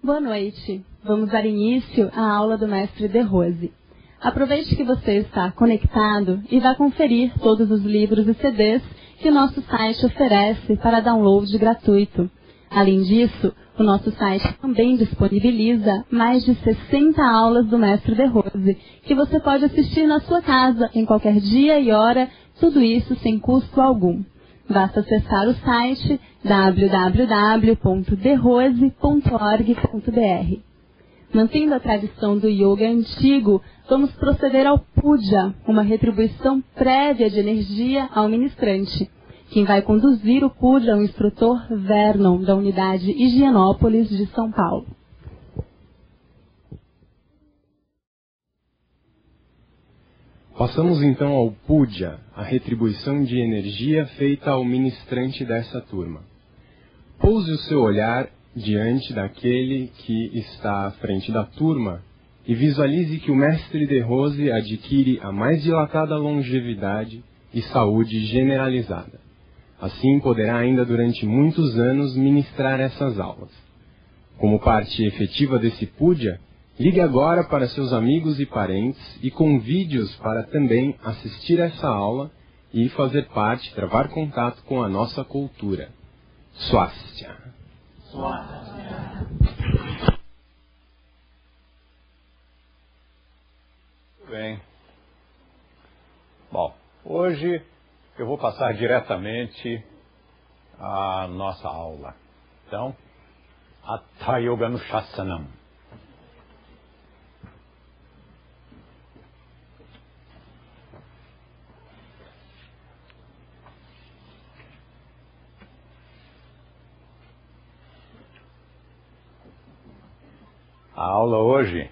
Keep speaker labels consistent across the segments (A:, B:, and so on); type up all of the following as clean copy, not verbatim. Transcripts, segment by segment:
A: Boa noite. Vamos dar início à aula do Mestre De Rose. Aproveite que você está conectado e vá conferir todos os livros e CDs que o nosso site oferece para download gratuito. Além disso, o nosso site também disponibiliza mais de 60 aulas do Mestre De Rose, que você pode assistir na sua casa, em qualquer dia e hora, tudo isso sem custo algum. Basta acessar o site www.derose.org.br. Mantendo a tradição do yoga antigo, vamos proceder ao puja, uma retribuição prévia de energia ao ministrante. Quem vai conduzir o puja é o instrutor Vernon, da unidade Higienópolis de São Paulo.
B: Passamos então ao puja, a retribuição de energia feita ao ministrante dessa turma. Pouse o seu olhar diante daquele que está à frente da turma e visualize que o Mestre De Rose adquire a mais dilatada longevidade e saúde generalizada. Assim poderá ainda durante muitos anos ministrar essas aulas. Como parte efetiva desse puja, ligue agora para seus amigos e parentes e convide-os para também assistir essa aula e fazer parte, travar contato com a nossa cultura. Swastia. Swastia.
C: Muito bem. Bom, hoje eu vou passar diretamente à nossa aula. Então, Hatha Yoga Anushasanam. A aula hoje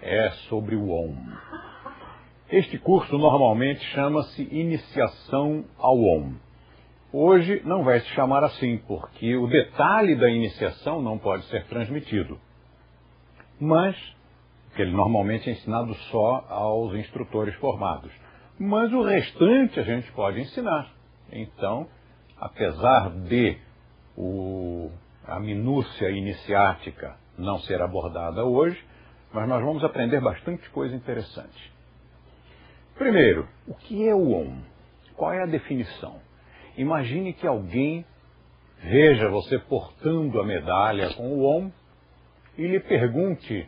C: é sobre o Om. Este curso normalmente chama-se Iniciação ao Om. Hoje não vai se chamar assim, porque o detalhe da iniciação não pode ser transmitido. Mas, que ele normalmente é ensinado só aos instrutores formados. Mas o restante a gente pode ensinar. Então, apesar de a minúcia iniciática não ser abordada hoje, mas nós vamos aprender bastante coisa interessante. Primeiro, o que é o Om? Qual é a definição? Imagine que alguém veja você portando a medalha com o Om e lhe pergunte: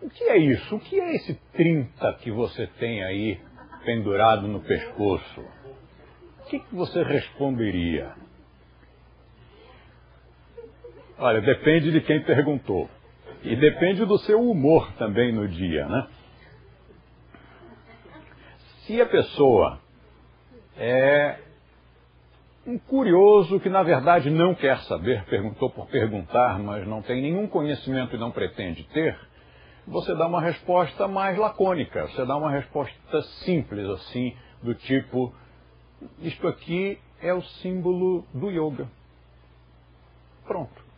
C: o que é isso? O que é esse 30 que você tem aí pendurado no pescoço? O que você responderia? Olha, depende de quem perguntou. E depende do seu humor também no dia, né? Se a pessoa é um curioso que, na verdade, não quer saber, perguntou por perguntar, mas não tem nenhum conhecimento e não pretende ter, você dá uma resposta mais lacônica. Você dá uma resposta simples, assim, do tipo: isto aqui é o símbolo do yoga. Pronto.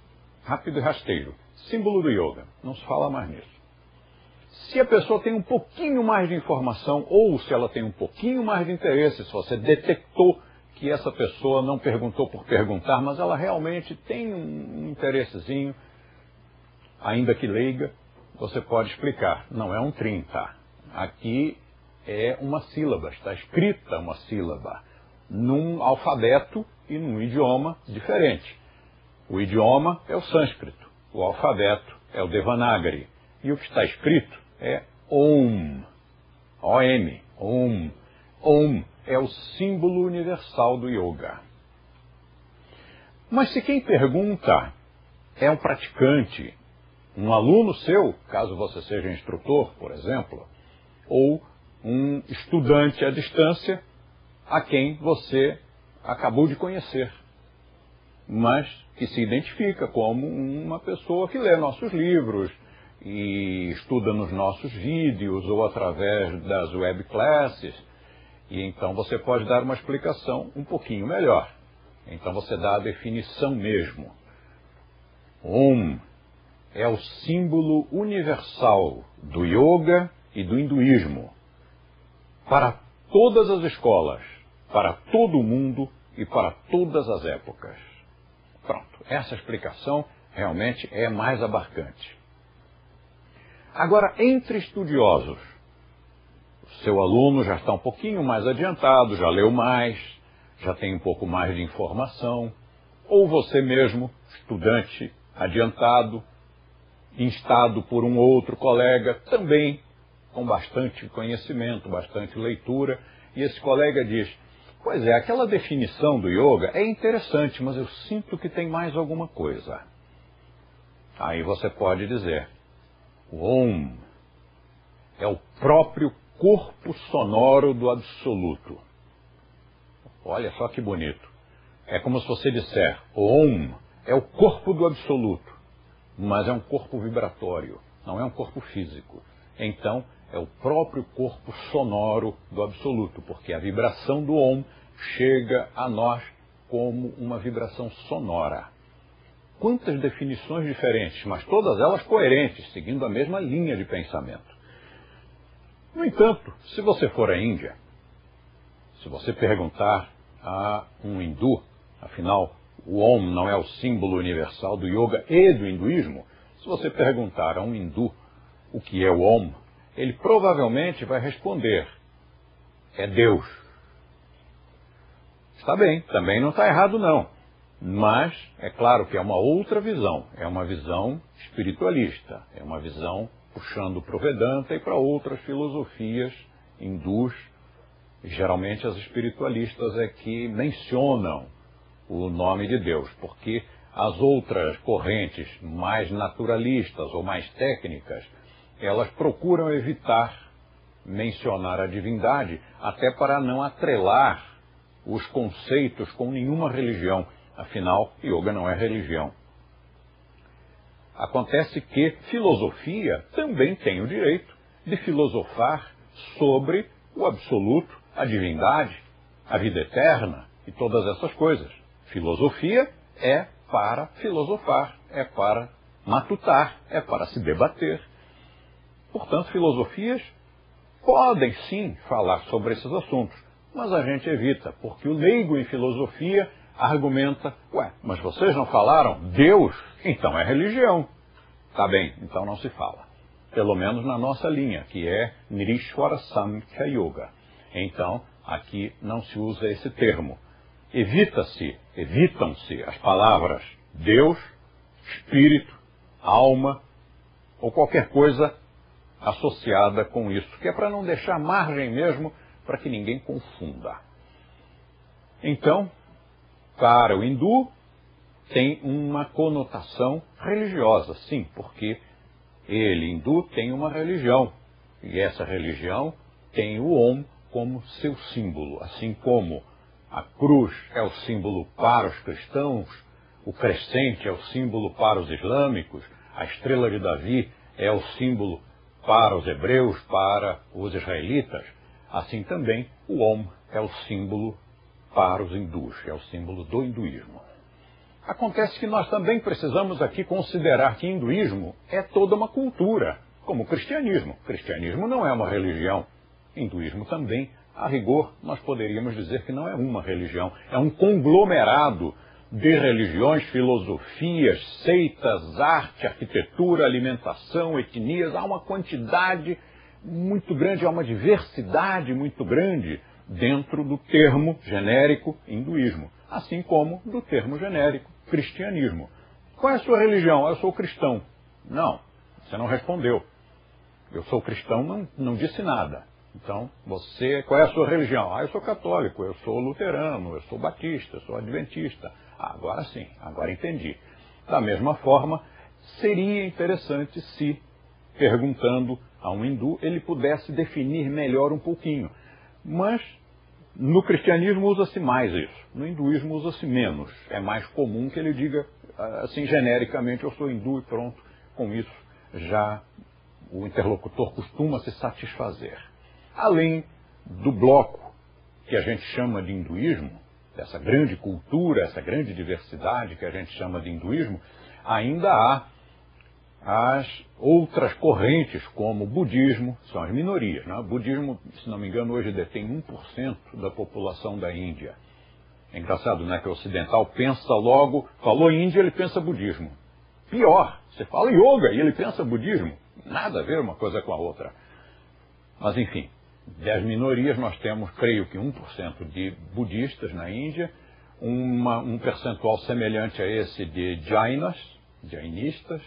C: Rápido e rasteiro. Símbolo do yoga. Não se fala mais nisso. Se a pessoa tem um pouquinho mais de informação, ou se ela tem um pouquinho mais de interesse, se você detectou que essa pessoa não perguntou por perguntar, mas ela realmente tem um interessezinho, ainda que leiga, você pode explicar. Não é um 30. Aqui é uma sílaba, está escrita uma sílaba, num alfabeto e num idioma diferente. O idioma é o sânscrito, o alfabeto é o Devanagari. E o que está escrito é Om. O-M. Om. Om é o símbolo universal do yoga. Mas se quem pergunta é um praticante, um aluno seu, caso você seja instrutor, por exemplo, ou um estudante à distância a quem você acabou de conhecer, mas que se identifica como uma pessoa que lê nossos livros e estuda nos nossos vídeos ou através das web classes, e então você pode dar uma explicação um pouquinho melhor. Então você dá a definição mesmo. Om é o símbolo universal do yoga e do hinduísmo, para todas as escolas, para todo o mundo e para todas as épocas. Pronto, essa explicação realmente é mais abarcante. Agora, entre estudiosos, o seu aluno já está um pouquinho mais adiantado, já leu mais, já tem um pouco mais de informação, ou você mesmo, estudante adiantado, instado por um outro colega, também com bastante conhecimento, bastante leitura, e esse colega diz: pois é, aquela definição do yoga é interessante, mas eu sinto que tem mais alguma coisa. Aí você pode dizer: o Om é o próprio corpo sonoro do Absoluto. Olha só que bonito. É como se você disser: o Om é o corpo do Absoluto, mas é um corpo vibratório, não é um corpo físico. Então, é o próprio corpo sonoro do Absoluto, porque a vibração do Om chega a nós como uma vibração sonora. Quantas definições diferentes, mas todas elas coerentes, seguindo a mesma linha de pensamento. No entanto, se você for à Índia, se você perguntar a um hindu, afinal, o Om não é o símbolo universal do yoga e do hinduísmo, se você perguntar a um hindu o que é o Om, ele provavelmente vai responder: é Deus. Está bem, também não está errado não. Mas é claro que é uma outra visão, é uma visão espiritualista, é uma visão puxando para o Vedanta e para outras filosofias hindus. Geralmente as espiritualistas é que mencionam o nome de Deus, porque as outras correntes mais naturalistas ou mais técnicas, elas procuram evitar mencionar a divindade, até para não atrelar os conceitos com nenhuma religião. Afinal, yoga não é religião. Acontece que filosofia também tem o direito de filosofar sobre o absoluto, a divindade, a vida eterna e todas essas coisas. Filosofia é para filosofar, é para matutar, é para se debater. Portanto, filosofias podem sim falar sobre esses assuntos, mas a gente evita, porque o leigo em filosofia argumenta: ué, mas vocês não falaram Deus? Então é religião. Tá bem, então não se fala. Pelo menos na nossa linha, que é Nirishwara Samkhya Yoga. Então, aqui não se usa esse termo. Evitam-se as palavras Deus, Espírito, alma, ou qualquer coisa associada com isso, que é para não deixar margem mesmo para que ninguém confunda. Então, para o hindu, tem uma conotação religiosa, sim, porque ele, hindu, tem uma religião, e essa religião tem o Om como seu símbolo, assim como a cruz é o símbolo para os cristãos, o crescente é o símbolo para os islâmicos, a estrela de Davi é o símbolo para os hebreus, para os israelitas, assim também o Om é o símbolo para os hindus, é o símbolo do hinduísmo. Acontece que nós também precisamos aqui considerar que hinduísmo é toda uma cultura, como o cristianismo. O cristianismo não é uma religião. Hinduísmo também, a rigor, nós poderíamos dizer que não é uma religião. É um conglomerado de religiões, filosofias, seitas, arte, arquitetura, alimentação, etnias. Há uma quantidade muito grande, há uma diversidade muito grande dentro do termo genérico hinduísmo, assim como do termo genérico cristianismo. Qual é a sua religião? Eu sou cristão. Não, você não respondeu. Eu sou cristão, não disse nada. Então, qual é a sua religião? Eu sou católico, eu sou luterano, eu sou batista, eu sou adventista. Agora sim, agora entendi. Da mesma forma, seria interessante se, perguntando a um hindu, ele pudesse definir melhor um pouquinho. Mas no cristianismo usa-se mais isso, no hinduísmo usa-se menos. É mais comum que ele diga, assim, genericamente: eu sou hindu e pronto, com isso já o interlocutor costuma se satisfazer. Além do bloco que a gente chama de hinduísmo, dessa grande cultura, essa grande diversidade que a gente chama de hinduísmo, ainda há as outras correntes, como o budismo, são as minorias. Né? O budismo, se não me engano, hoje detém 1% da população da Índia. É engraçado, né, que o ocidental pensa logo, falou Índia, ele pensa budismo. Pior, você fala yoga e ele pensa budismo. Nada a ver uma coisa com a outra. Mas, enfim, das minorias nós temos, creio que 1% de budistas na Índia, um percentual semelhante a esse de jainistas,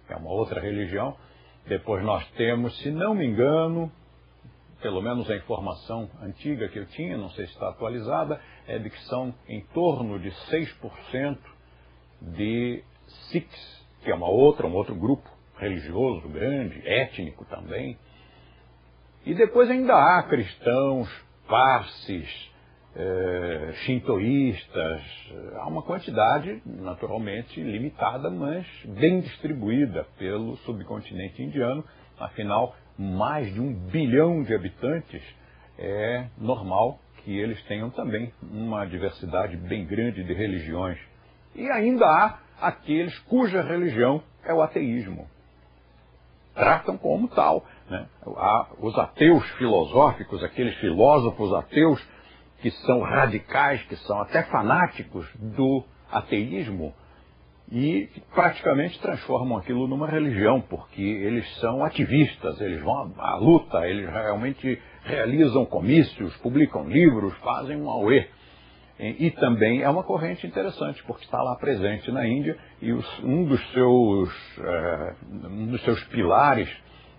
C: que é uma outra religião. Depois nós temos, se não me engano, pelo menos a informação antiga que eu tinha, não sei se está atualizada, é de que são em torno de 6% de Sikhs, que é um outro grupo religioso grande, étnico também. E depois ainda há cristãos, parsis, shintoístas, há uma quantidade naturalmente limitada, mas bem distribuída pelo subcontinente indiano. Afinal, mais de 1 bilhão de habitantes, é normal que eles tenham também uma diversidade bem grande de religiões. E ainda há aqueles cuja religião é o ateísmo. Tratam como tal, né? Há os ateus filosóficos, aqueles filósofos ateus que são radicais, que são até fanáticos do ateísmo e praticamente transformam aquilo numa religião, porque eles são ativistas, eles vão à luta, eles realmente realizam comícios, publicam livros, fazem um auê. E também é uma corrente interessante, porque está lá presente na Índia e um dos seus pilares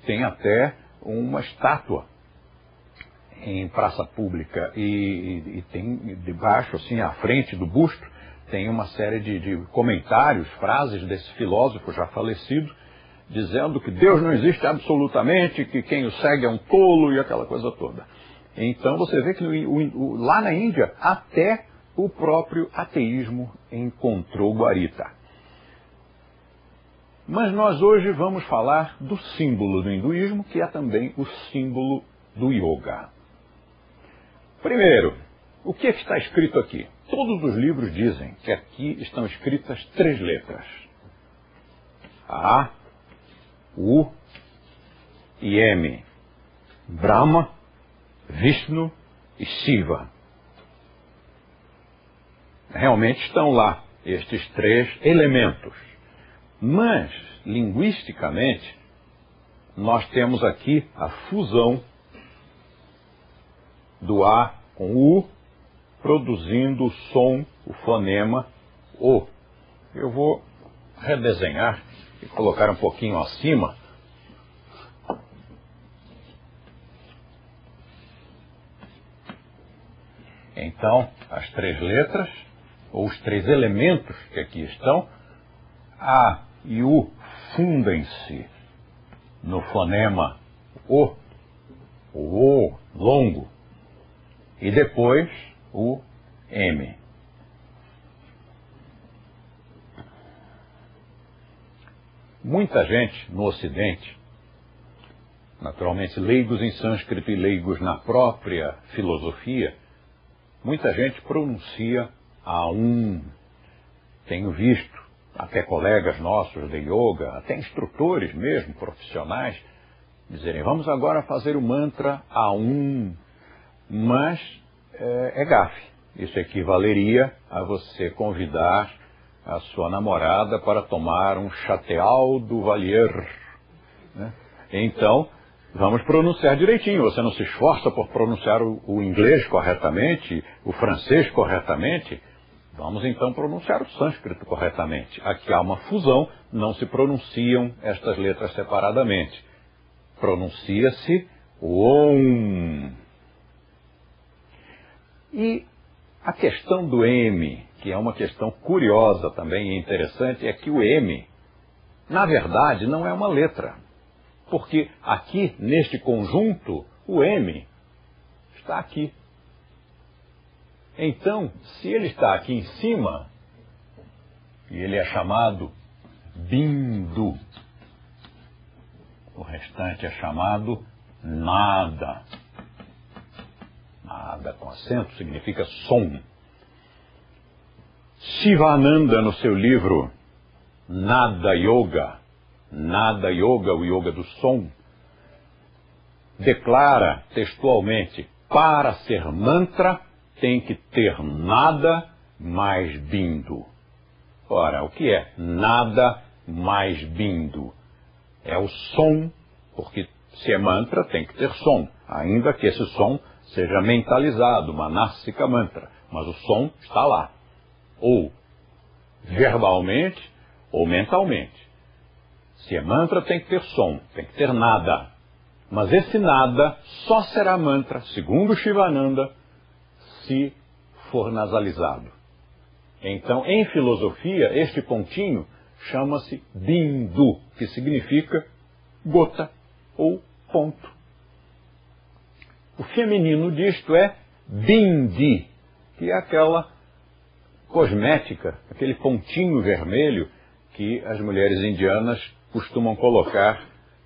C: tem até uma estátua em praça pública e tem debaixo, assim, à frente do busto, tem uma série de comentários, frases desse filósofo já falecido, dizendo que Deus não existe absolutamente, que quem o segue é um tolo e aquela coisa toda. Então você vê que lá na Índia até o próprio ateísmo encontrou guarita. Mas nós hoje vamos falar do símbolo do hinduísmo, que é também o símbolo do yoga. Primeiro, o que é que está escrito aqui? Todos os livros dizem que aqui estão escritas 3 letras. A, U e M. Brahma, Vishnu e Shiva. Realmente estão lá estes 3 elementos. Mas, linguisticamente, nós temos aqui a fusão do A com o U, produzindo o som, o fonema O. Eu vou redesenhar e colocar um pouquinho acima. Então, as 3 letras, ou os 3 elementos que aqui estão, A e U fundem-se no fonema O longo, e depois o M. Muita gente no Ocidente, naturalmente leigos em sânscrito e leigos na própria filosofia, muita gente pronuncia a Tenho visto até colegas nossos de yoga, até instrutores mesmo, profissionais, dizerem, vamos agora fazer o mantra a mas é gafe. Isso equivaleria a você convidar a sua namorada para tomar um chateau do Valier, né? Então, vamos pronunciar direitinho. Você não se esforça por pronunciar o inglês corretamente, o francês corretamente. Vamos então pronunciar o sânscrito corretamente. Aqui há uma fusão, não se pronunciam estas letras separadamente. Pronuncia-se o Om. E a questão do M, que é uma questão curiosa também e interessante, é que o M, na verdade, não é uma letra. Porque aqui, neste conjunto, o M está aqui. Então, se ele está aqui em cima, e ele é chamado Bindu, o restante é chamado nada. Nada com acento significa som. Shivananda, no seu livro Nada Yoga, o yoga do som, declara textualmente, para ser mantra tem que ter nada mais bindu. Ora, o que é nada mais bindu. É o som, porque se é mantra tem que ter som, ainda que esse som seja mentalizado, manasika mantra, mas o som está lá, ou verbalmente ou mentalmente. Se é mantra tem que ter som, tem que ter nada, mas esse nada só será mantra, segundo Shivananda, se for nasalizado. Então, em filosofia, este pontinho chama-se bindu, que significa gota ou ponto. O feminino disto é bindi, que é aquela cosmética, aquele pontinho vermelho que as mulheres indianas costumam colocar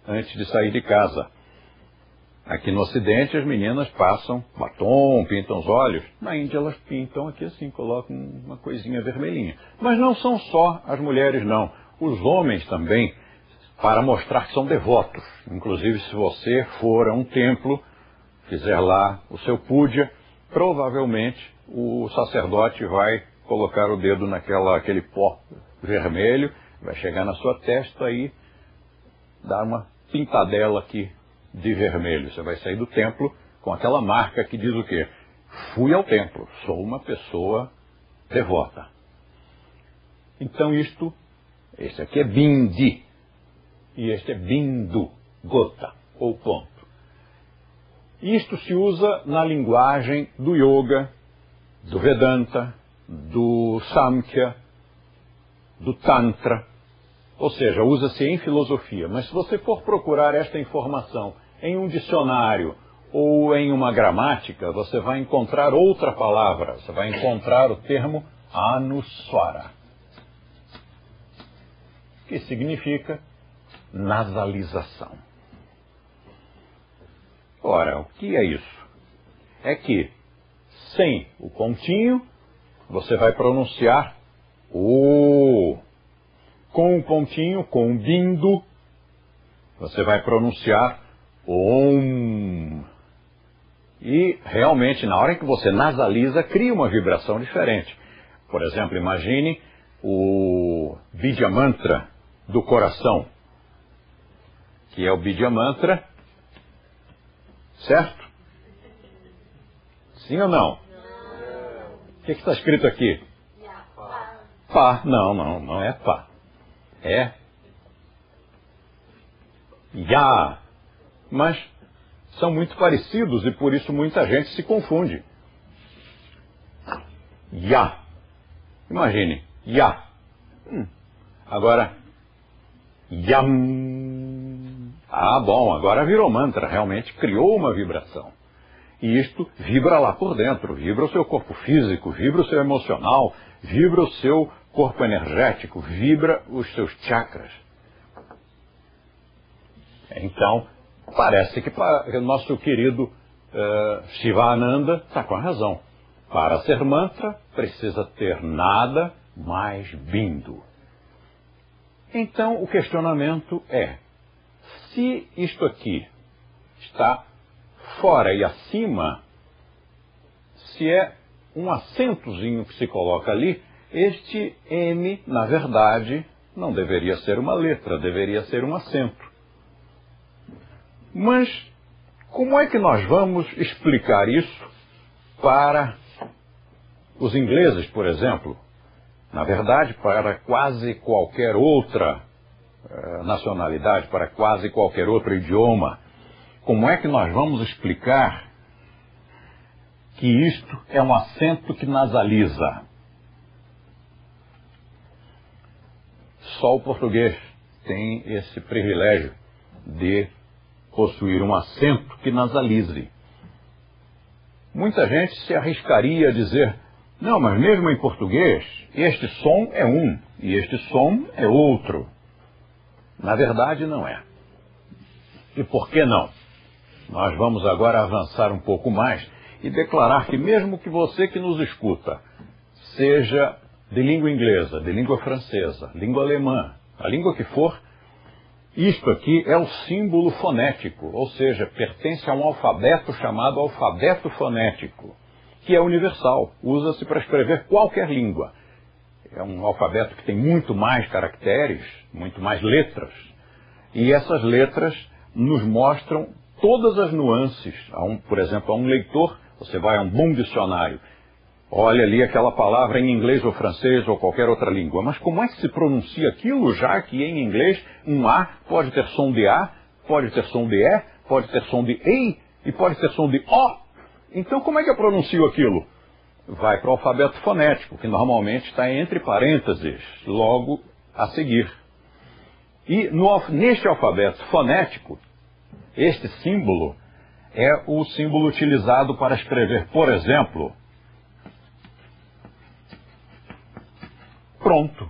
C: antes de sair de casa. Aqui no Ocidente as meninas passam batom, pintam os olhos. Na Índia elas pintam aqui assim, colocam uma coisinha vermelhinha. Mas não são só as mulheres não. Os homens também, para mostrar que são devotos. Inclusive se você for a um templo, fizer lá o seu puja, provavelmente o sacerdote vai colocar o dedo naquele pó vermelho, vai chegar na sua testa e dar uma pintadela aqui de vermelho. Você vai sair do templo com aquela marca que diz o quê? Fui ao templo, sou uma pessoa devota. Então este aqui é bindi, e este é bindu, gota ou ponto. Isto se usa na linguagem do yoga, do Vedanta, do Samkhya, do Tantra, ou seja, usa-se em filosofia. Mas se você for procurar esta informação em um dicionário ou em uma gramática, você vai encontrar outra palavra, você vai encontrar o termo anuswara, que significa nasalização. Ora, o que é isso? É que, sem o pontinho, você vai pronunciar o. Com o pontinho, com o bindu, você vai pronunciar om. E, realmente, na hora que você nasaliza, cria uma vibração diferente. Por exemplo, imagine o Bija Mantra do coração, que é o Bija Mantra, certo? Sim ou não? O que está escrito aqui? Pá. Não é pá. É Ya. Mas são muito parecidos e por isso muita gente se confunde. Ya. Imagine. Ya. Agora. Yam. Ah, bom, agora virou mantra. Realmente criou uma vibração. E isto vibra lá por dentro. Vibra o seu corpo físico, vibra o seu emocional, vibra o seu corpo energético, vibra os seus chakras. Então, parece que o nosso querido Shivananda está com a razão. Para ser mantra, precisa ter nada mais bindu. Então, o questionamento é, se isto aqui está fora e acima, se é um acentozinho que se coloca ali, este M, na verdade, não deveria ser uma letra, deveria ser um acento. Mas como é que nós vamos explicar isso para os ingleses, por exemplo? Na verdade, para quase qualquer outra nacionalidade, para quase qualquer outro idioma. Como é que nós vamos explicar que isto é um acento que nasaliza? Só o português tem esse privilégio de possuir um acento que nasalize. Muita gente se arriscaria a dizer, não, mas mesmo em português, este som é um e este som é outro. Na verdade, não é. E por que não? Nós vamos agora avançar um pouco mais e declarar que mesmo que você que nos escuta seja de língua inglesa, de língua francesa, língua alemã, a língua que for, isto aqui é o símbolo fonético, ou seja, pertence a um alfabeto chamado alfabeto fonético, que é universal, usa-se para escrever qualquer língua. é um alfabeto que tem muito mais caracteres, muito mais letras, e essas letras nos mostram todas as nuances. Por exemplo, a um leitor, você vai a um bom dicionário, olha ali aquela palavra em inglês ou francês ou qualquer outra língua, mas como é que se pronuncia aquilo, já que em inglês um A pode ter som de A, pode ter som de E, pode ter som de EI e pode ter som de O. Então como é que eu pronuncio aquilo? Vai para o alfabeto fonético, que normalmente está entre parênteses, logo a seguir. E neste alfabeto fonético, este símbolo é o símbolo utilizado para escrever, por exemplo, pronto,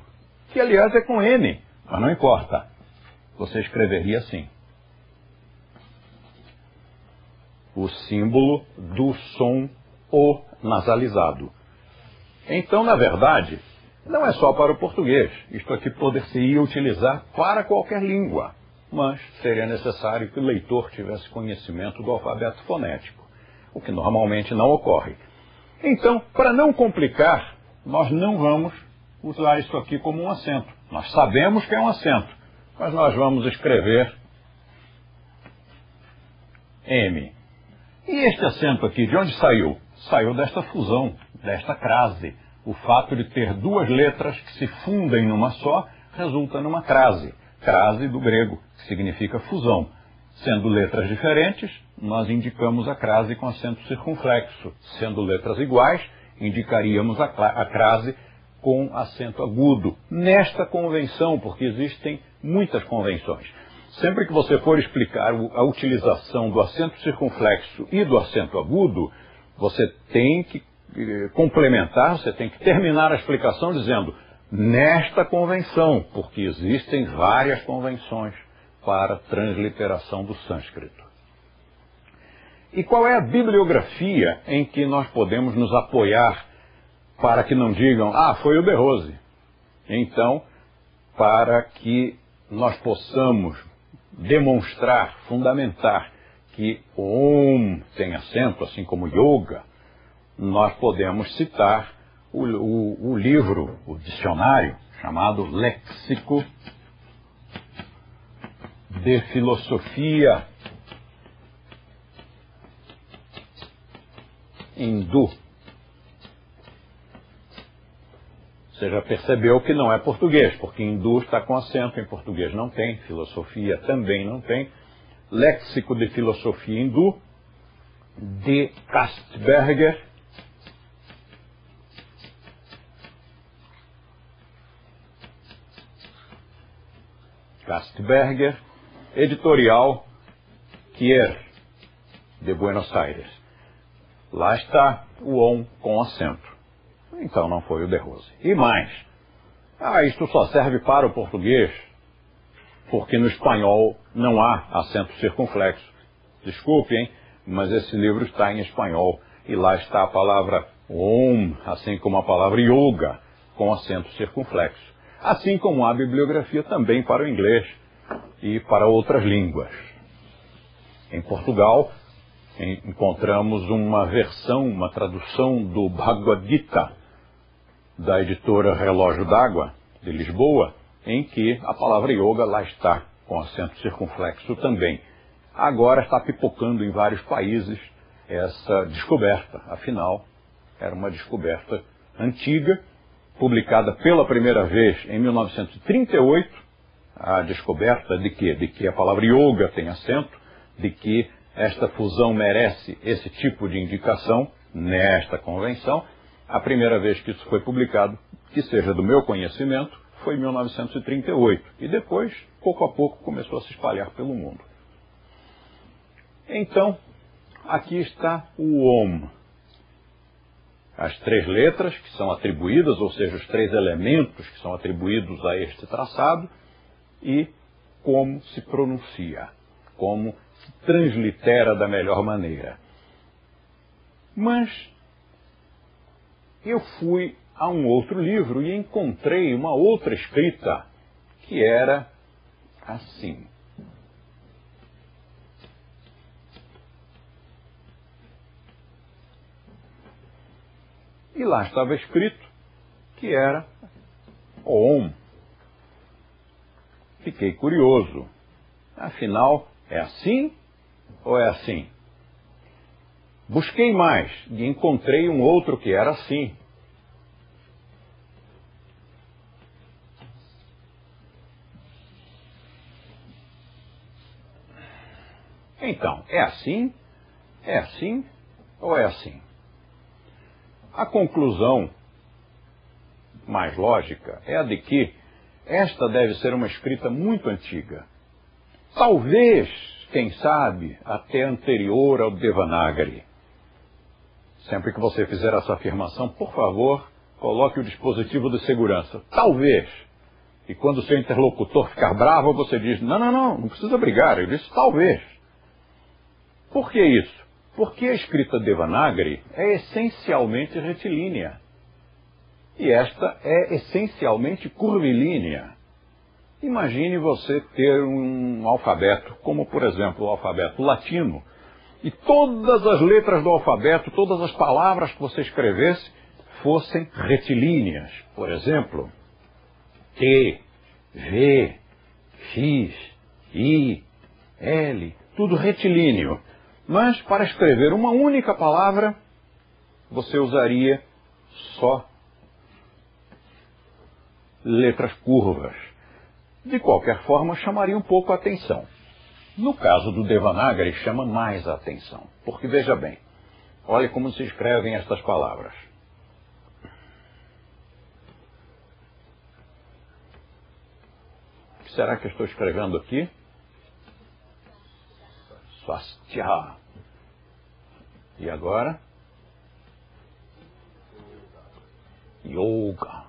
C: que aliás é com N, mas não importa. Você escreveria assim. O símbolo do som O nasalizado. Então, na verdade, não é só para o português. Isto aqui poder-se-ia utilizar para qualquer língua, mas seria necessário que o leitor tivesse conhecimento do alfabeto fonético, o que normalmente não ocorre. Então, para não complicar, nós não vamos usar isso aqui como um acento. Nós sabemos que é um acento, mas nós vamos escrever M. E este acento aqui, de onde saiu? Saiu desta fusão, desta crase. O fato de ter duas letras que se fundem numa só resulta numa crase. Crase do grego, que significa fusão. Sendo letras diferentes, nós indicamos a crase com acento circunflexo. Sendo letras iguais, indicaríamos a crase com acento agudo. Nesta convenção, porque existem muitas convenções. Sempre que você for explicar a utilização do acento circunflexo e do acento agudo, você tem que complementar, você tem que terminar a explicação dizendo nesta convenção, porque existem várias convenções para transliteração do sânscrito. E qual é a bibliografia em que nós podemos nos apoiar para que não digam, foi o De Rose? Então, para que nós possamos demonstrar, fundamentar que o Om tem acento, assim como Yoga, nós podemos citar o livro, o dicionário, chamado Léxico de Filosofia Hindu. Você já percebeu que não é português, porque hindu está com acento, em português não tem, filosofia também não tem. Léxico de Filosofia Hindu, de Castberger. Castberger, editorial Kier, de Buenos Aires. Lá está o ON com acento. Então não foi o De Rose. E mais, isto só serve para o português, porque no espanhol não há acento circunflexo. Desculpe, hein, mas esse livro está em espanhol, e lá está a palavra Om, assim como a palavra Yoga, com acento circunflexo. Assim como há bibliografia também para o inglês e para outras línguas. Em Portugal, encontramos uma versão, uma tradução do Bhagavad Gita, da editora Relógio d'Água, de Lisboa, em que a palavra yoga lá está, com acento circunflexo também. Agora está pipocando em vários países essa descoberta. Afinal, era uma descoberta antiga, publicada pela primeira vez em 1938, a descoberta de quê? De que a palavra yoga tem acento, de que esta fusão merece esse tipo de indicação nesta convenção. A primeira vez que isso foi publicado, que seja do meu conhecimento, foi em 1938. E depois, pouco a pouco, começou a se espalhar pelo mundo. Então, aqui está o Om. As três letras que são atribuídas, ou seja, os três elementos que são atribuídos a este traçado, e como se pronuncia, como se translitera da melhor maneira. Mas eu fui a um outro livro e encontrei uma outra escrita que era assim. E lá estava escrito que era Om. Fiquei curioso. Afinal, é assim ou é assim? Busquei mais e encontrei um outro que era assim. Então, é assim? É assim ou é assim? A conclusão mais lógica é a de que esta deve ser uma escrita muito antiga. Talvez, quem sabe, até anterior ao Devanagari. Sempre que você fizer essa afirmação, por favor, coloque o dispositivo de segurança. Talvez. E quando o seu interlocutor ficar bravo, você diz, não precisa brigar. Eu disse talvez. Por que isso? Porque a escrita Devanagari é essencialmente retilínea. E esta é essencialmente curvilínea. Imagine você ter um alfabeto, como por exemplo o alfabeto latino, e todas as letras do alfabeto, todas as palavras que você escrevesse, fossem retilíneas. Por exemplo, T, V, X, I, L, tudo retilíneo. Mas para escrever uma única palavra, você usaria só letras curvas. De qualquer forma, chamaria um pouco a atenção. No caso do Devanagari, chama mais a atenção. Porque, veja bem, olhe como se escrevem estas palavras. O que será que eu estou escrevendo aqui? Swastya. E agora? Yoga.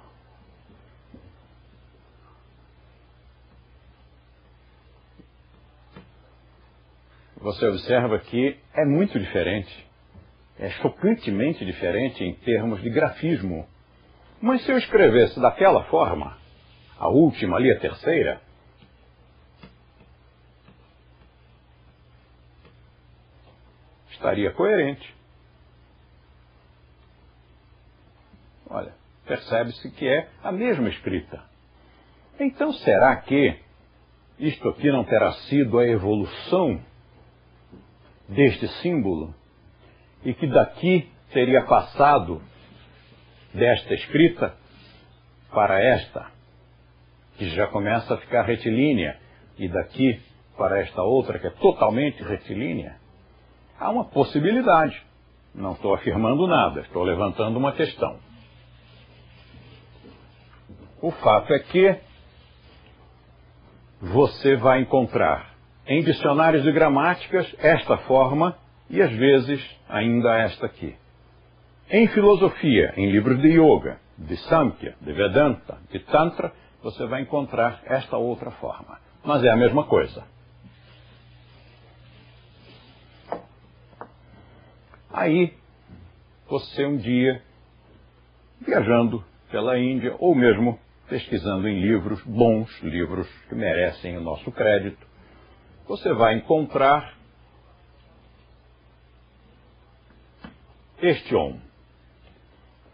C: Você observa que é muito diferente. É chocantemente diferente em termos de grafismo. Mas se eu escrevesse daquela forma, a última ali, a terceira, estaria coerente. Olha, percebe-se que é a mesma escrita. Então, será que isto aqui não terá sido a evolução deste símbolo? E que daqui teria passado desta escrita para esta, que já começa a ficar retilínea, e daqui para esta outra, que é totalmente retilínea? Há uma possibilidade. Não estou afirmando nada, estou levantando uma questão. O fato é que você vai encontrar em dicionários de gramáticas esta forma e às vezes ainda esta aqui. Em filosofia, em livros de yoga, de Samkhya, de Vedanta, de Tantra, você vai encontrar esta outra forma. Mas é a mesma coisa. Aí, você um dia, viajando pela Índia, ou mesmo pesquisando em livros bons, livros que merecem o nosso crédito, você vai encontrar este Om.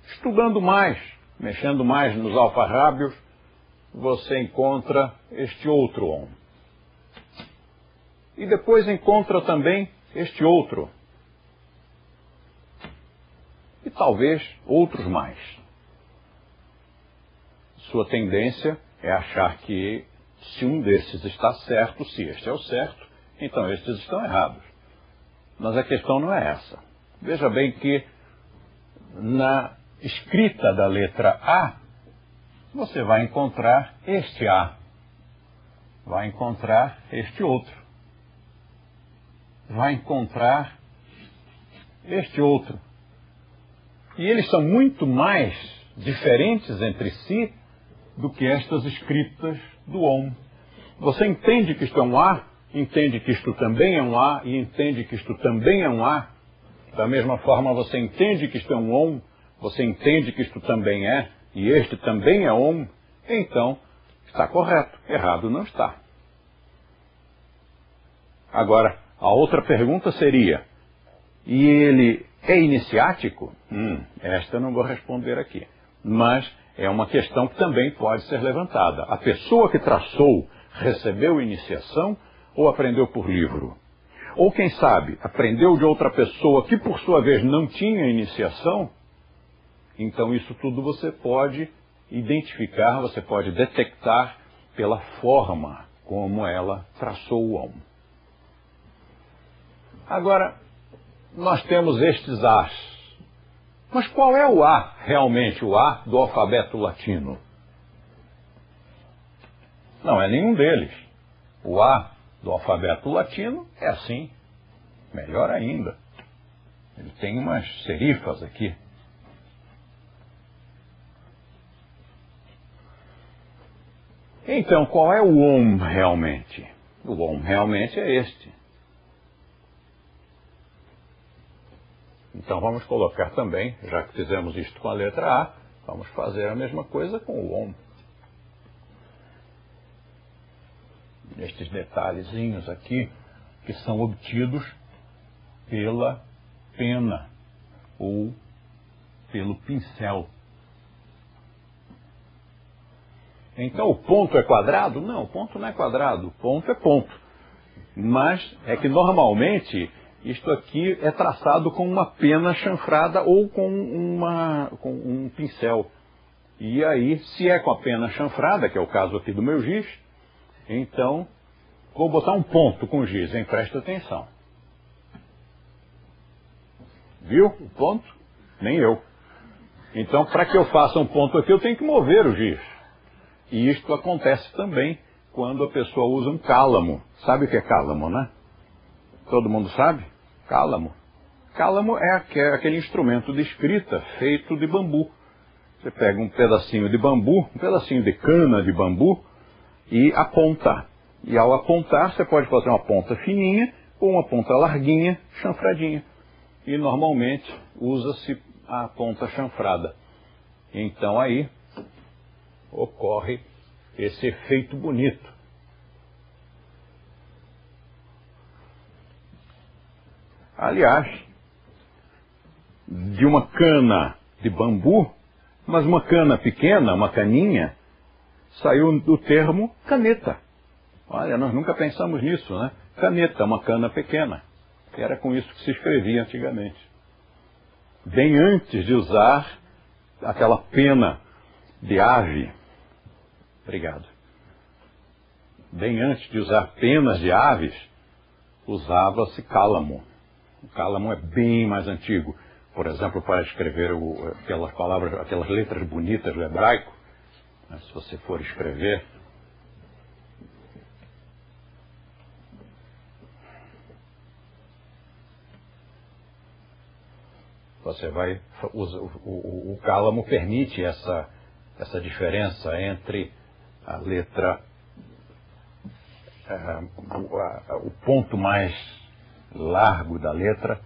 C: Estudando mais, mexendo mais nos alfarrábios, você encontra este outro Om. E depois encontra também este outro. E talvez outros mais. Sua tendência é achar que se um desses está certo, se este é o certo, então estes estão errados. Mas a questão não é essa. Veja bem que na escrita da letra A, você vai encontrar este A. Vai encontrar este outro. Vai encontrar este outro. E eles são muito mais diferentes entre si do que estas escritas do Om. Você entende que isto é um A, entende que isto também é um A, e entende que isto também é um A. Da mesma forma, você entende que isto é um Om, você entende que isto também é, e este também é Om. Então, está correto. Errado não está. Agora, a outra pergunta seria, e ele é iniciático? Esta eu não vou responder aqui. Mas é uma questão que também pode ser levantada. A pessoa que traçou recebeu iniciação ou aprendeu por livro? Ou, quem sabe, aprendeu de outra pessoa que, por sua vez, não tinha iniciação? Então, isso tudo você pode identificar, você pode detectar pela forma como ela traçou o Om. Agora, nós temos estes As. Mas qual é o A, realmente, o A do alfabeto latino? Não é nenhum deles. O A do alfabeto latino é assim. Melhor ainda. Ele tem umas serifas aqui. Então, qual é o Om realmente? O Om realmente é este. Então vamos colocar também, já que fizemos isto com a letra A, vamos fazer a mesma coisa com o Om. Estes detalhezinhos aqui, que são obtidos pela pena ou pelo pincel. Então o ponto é quadrado? Não, o ponto não é quadrado, o ponto é ponto. Mas é que normalmente isto aqui é traçado com uma pena chanfrada ou com um pincel. E aí, se é com a pena chanfrada, que é o caso aqui do meu giz, então vou botar um ponto com o giz, hein? Presta atenção. Viu o ponto? Nem eu. Então, para que eu faça um ponto aqui, eu tenho que mover o giz. E isto acontece também quando a pessoa usa um cálamo. Sabe o que é cálamo, né? Todo mundo sabe? Cálamo. Cálamo é aquele instrumento de escrita feito de bambu. Você pega um pedacinho de bambu, um pedacinho de cana de bambu e aponta. E ao apontar, você pode fazer uma ponta fininha ou uma ponta larguinha, chanfradinha. E normalmente usa-se a ponta chanfrada. Então aí ocorre esse efeito bonito. Aliás, de uma cana de bambu, mas uma cana pequena, uma caninha, saiu o termo caneta. Olha, nós nunca pensamos nisso, né? Caneta, uma cana pequena. Era com isso que se escrevia antigamente. Bem antes de usar aquela pena de ave. Obrigado. Bem antes de usar penas de aves, usava-se cálamo. O cálamo é bem mais antigo. Por exemplo, para escrever aquelas palavras, aquelas letras bonitas do hebraico, né, se você for escrever, você vai... O cálamo permite essa diferença entre a letra, o ponto mais largo da letra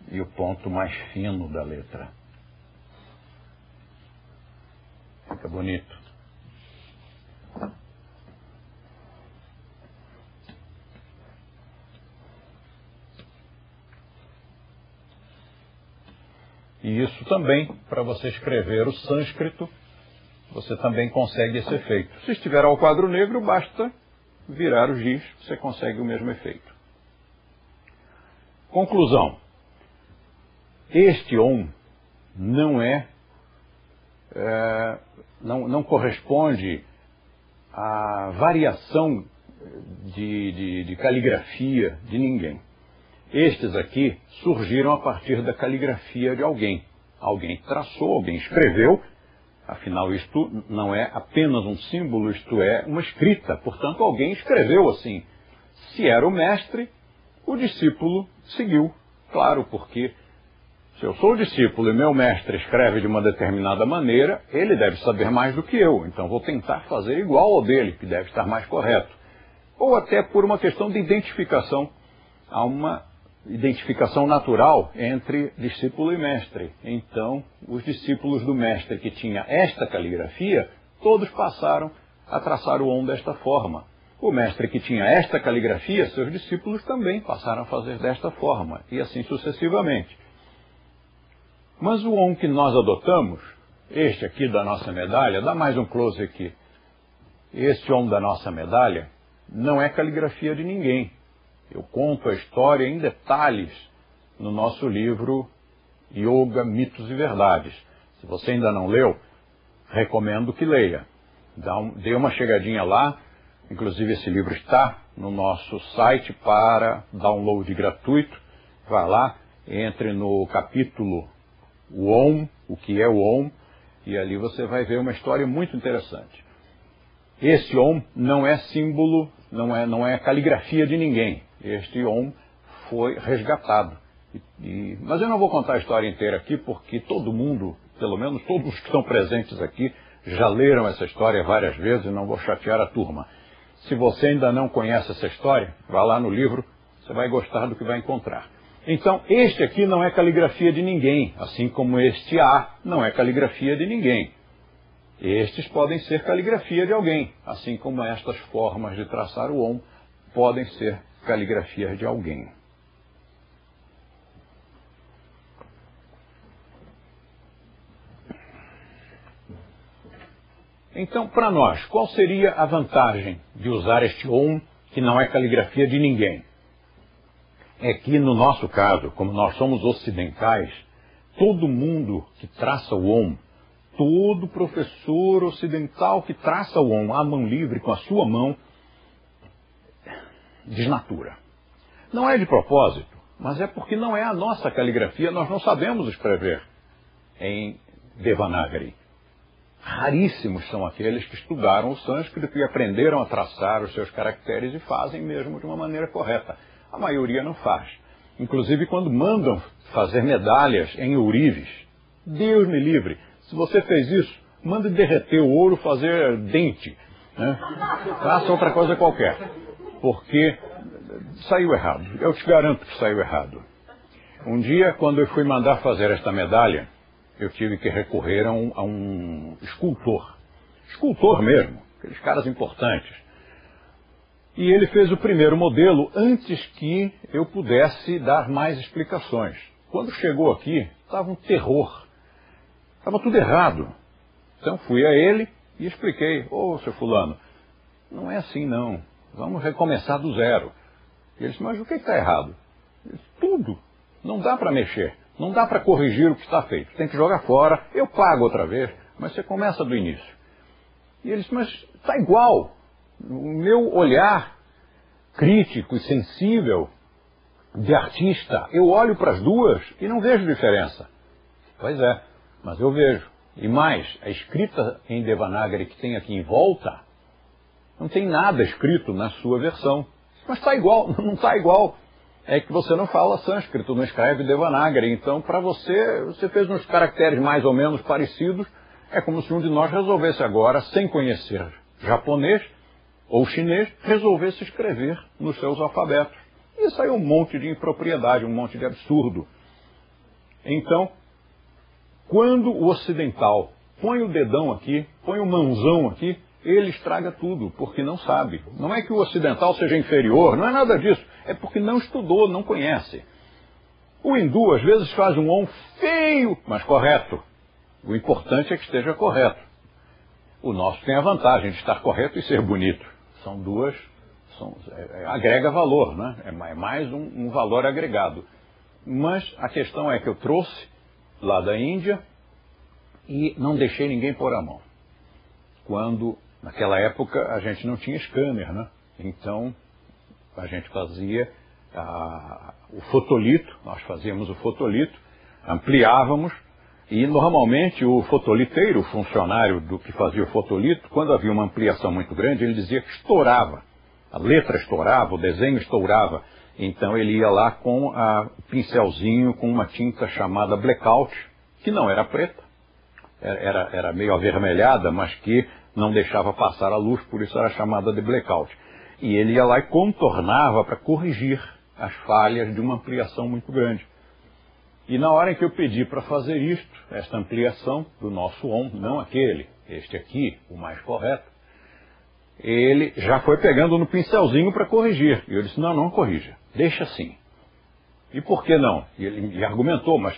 C: e o ponto mais fino da letra. Fica bonito. E isso também, para você escrever o sânscrito, você também consegue esse efeito. Se estiver ao quadro negro, basta virar o giz, você consegue o mesmo efeito. Conclusão. Este Om não corresponde à variação de caligrafia de ninguém. Estes aqui surgiram a partir da caligrafia de alguém. Alguém traçou, alguém escreveu. Afinal, isto não é apenas um símbolo, isto é uma escrita. Portanto, alguém escreveu assim. Se era o mestre, o discípulo seguiu. Claro, porque se eu sou o discípulo e meu mestre escreve de uma determinada maneira, ele deve saber mais do que eu. Então, vou tentar fazer igual ao dele, que deve estar mais correto. Ou até por uma questão de identificação. Há uma identificação natural entre discípulo e mestre. Então, os discípulos do mestre que tinha esta caligrafia, todos passaram a traçar o Om desta forma. O mestre que tinha esta caligrafia, seus discípulos também passaram a fazer desta forma, e assim sucessivamente. Mas o Om que nós adotamos este aqui da nossa medalha, dá mais um close aqui. Este Om da nossa medalha não é caligrafia de ninguém. Eu conto a história em detalhes no nosso livro Yoga, Mitos e Verdades. Se você ainda não leu, recomendo que leia. Dê uma chegadinha lá, inclusive esse livro está no nosso site para download gratuito. Vá lá, entre no capítulo o Om, o que é o Om, e ali você vai ver uma história muito interessante. Esse Om não é símbolo, não é caligrafia de ninguém. Este Om foi resgatado. Mas eu não vou contar a história inteira aqui, porque todo mundo, pelo menos todos os que estão presentes aqui, já leram essa história várias vezes e não vou chatear a turma. Se você ainda não conhece essa história, vá lá no livro, você vai gostar do que vai encontrar. Então, este aqui não é caligrafia de ninguém, assim como este A não é caligrafia de ninguém. Estes podem ser caligrafia de alguém, assim como estas formas de traçar o Om podem ser caligrafia de alguém. Então, para nós, qual seria a vantagem de usar este Om que não é caligrafia de ninguém? É que, no nosso caso, como nós somos ocidentais, todo mundo que traça o Om, todo professor ocidental que traça o Om à mão livre, com a sua mão, desnatura. Não é de propósito, mas é porque não é a nossa caligrafia, nós não sabemos escrever em Devanagari. Raríssimos são aqueles que estudaram o sânscrito e aprenderam a traçar os seus caracteres e fazem mesmo de uma maneira correta. A maioria não faz. Inclusive quando mandam fazer medalhas em ourives. Deus me livre. Se você fez isso, mande derreter o ouro, fazer dente. Né? Faça outra coisa qualquer. Porque saiu errado. Eu te garanto que saiu errado. Um dia, quando eu fui mandar fazer esta medalha, eu tive que recorrer a um escultor. Escultor mesmo. Aqueles caras importantes. E ele fez o primeiro modelo antes que eu pudesse dar mais explicações. Quando chegou aqui, estava um terror. Estava tudo errado. Então fui a ele e expliquei. Ô, seu fulano, não é assim não. Vamos recomeçar do zero. Ele disse, mas o que está errado? Eu disse, tudo. Não dá para mexer. Não dá para corrigir o que está feito. Tem que jogar fora. Eu pago outra vez, mas você começa do início. E ele disse, mas está igual. O meu olhar crítico e sensível de artista, eu olho para as duas e não vejo diferença. Pois é, mas eu vejo. E mais, a escrita em Devanagari que tem aqui em volta, não tem nada escrito na sua versão. Mas está igual, não está igual. É que você não fala sânscrito, não escreve Devanagari. Então, para você fez uns caracteres mais ou menos parecidos. É como se um de nós resolvesse agora, sem conhecer japonês ou chinês, resolvesse escrever nos seus alfabetos. Isso aí é um monte de impropriedade, um monte de absurdo. Então, quando o ocidental põe o dedão aqui, põe o mãozão aqui, ele estraga tudo, porque não sabe. Não é que o ocidental seja inferior, não é nada disso. É porque não estudou, não conhece. O hindu, às vezes, faz um Om feio, mas correto. O importante é que esteja correto. O nosso tem a vantagem de estar correto e ser bonito. São duas, agrega valor, né? É mais um valor agregado. Mas a questão é que eu trouxe lá da Índia e não deixei ninguém pôr a mão. Quando, naquela época, a gente não tinha scanner, né? Então, a gente fazia o fotolito, nós fazíamos o fotolito, ampliávamos, e normalmente o fotoliteiro, o funcionário do que fazia o fotolito, quando havia uma ampliação muito grande, ele dizia que estourava. A letra estourava, o desenho estourava. Então ele ia lá com o pincelzinho, com uma tinta chamada blackout, que não era preta, era meio avermelhada, mas que não deixava passar a luz, por isso era chamada de blackout. E ele ia lá e contornava para corrigir as falhas de uma ampliação muito grande. E na hora em que eu pedi para fazer isto, esta ampliação do nosso Om, não aquele, este aqui, o mais correto, ele já foi pegando no pincelzinho para corrigir. E eu disse, não corrija, deixa assim. E por que não? E ele argumentou, mas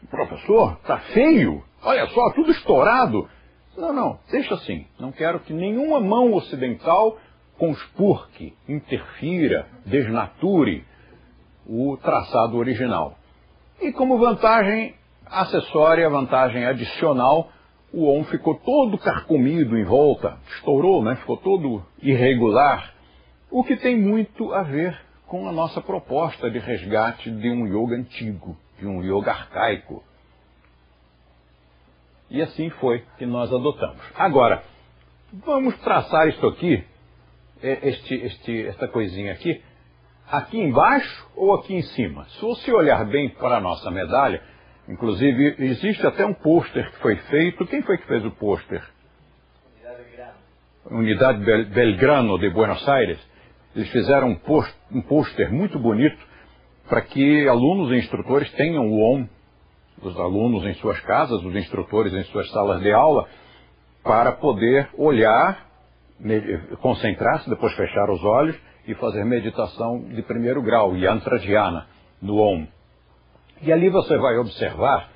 C: professor, está feio, olha só, tudo estourado. Não, deixa assim, não quero que nenhuma mão ocidental conspurque, interfira, desnature o traçado original. E como vantagem acessória, vantagem adicional, o OM ficou todo carcomido em volta, estourou, né? Ficou todo irregular, o que tem muito a ver com a nossa proposta de resgate de um yoga antigo, de um yoga arcaico. E assim foi que nós adotamos. Agora, vamos traçar isto aqui, esta coisinha aqui embaixo ou aqui em cima? Se você olhar bem para a nossa medalha, inclusive existe até um pôster que foi feito. Quem foi que fez o pôster? Unidade Belgrano de Buenos Aires. Eles fizeram um pôster muito bonito para que alunos e instrutores tenham o OM, os alunos em suas casas, os instrutores em suas salas de aula, para poder olhar, concentrar-se, depois fechar os olhos e fazer meditação de primeiro grau, Yantra Dhyana, no OM. E ali você vai observar